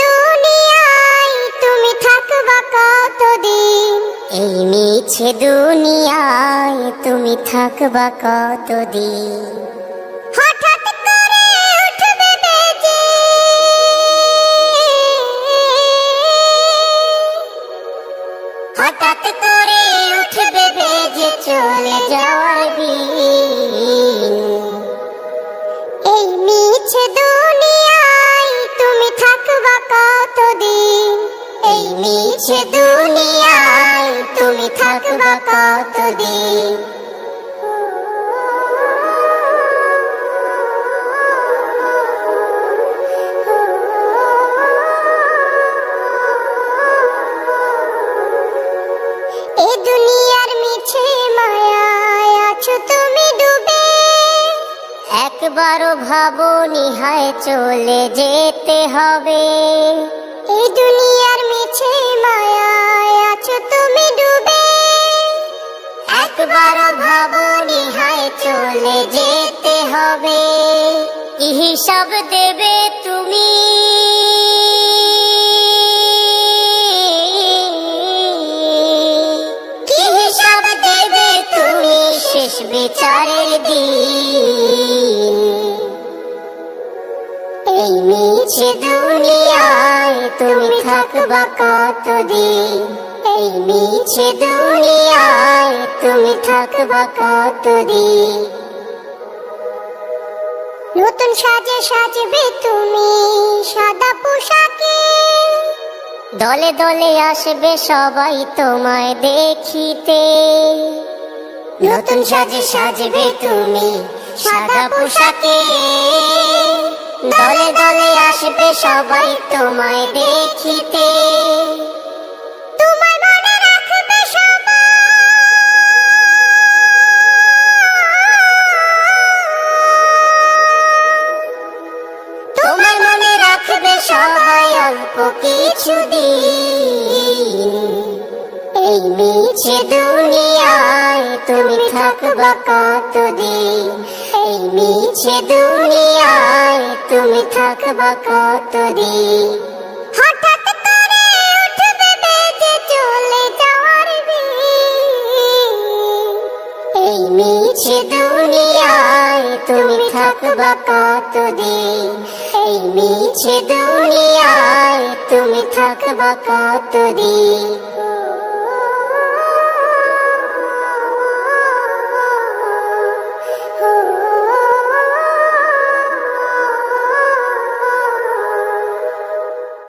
দুনিয়ায় তুমি থাকবা কতদিন? এই মিছে দুনিয়ায় তুমি থাকবা কতদিন? হঠাৎ করে উঠবে বেজে, হঠাৎ করে উঠবে বেজে চলে যাওয়ার দিন। এই মিছে দুনিয়ায় তুমি থাকবা কতদিন? এই মিছে দুনিয়ায় তুমি থাকবা কতদিন? এই দুনিয়ার মিছে মায়ায় আছো তুমি ডুবে, একবারও ভাবোনি হায় চলে যেতে হবে। এই দুনিয়ার মিছে মায়ায় আছো তুমি ডুবে, একবারও ভাবোনি হায় চলে যেতে হবে। কি হিসাব দেবে তুমি? কি হিসাব দেবে তুমি শেষ বিচারের দিন? এই মিছে দুনিয়ায় তুমি থাকবা কতদিন? এই মিছে দুনিয়ায় তুমি থাকবা কতদিন? নতুন সাজে সাজবে তুমি সাদা পোশাকে, দলে দলে আসবে সবাই তোমায় দেখিতে। নতুন সাজে সাজবে তুমি সাদা পোশাকে, দলে দলে আসবে সবাই তোমায় দেখিতে। তোমায় মনে রাখবে সবাই, তোমায় মনে রাখবে সবাই অল্প কিছুদিন। এই মিছে দুনিয়ায় তুমি থাকবা কতদিন? এই মিছে দুনিয়ায় তুমি থাকবা কতদিন? হঠাৎ করে উঠবে বেজে চলে যাওয়ার দিন। এই মিছে দুনিয়ায় তুমি থাকবা কতদিন? এই মিছে দুনিয়ায় তুমি থাকবা কতদিন?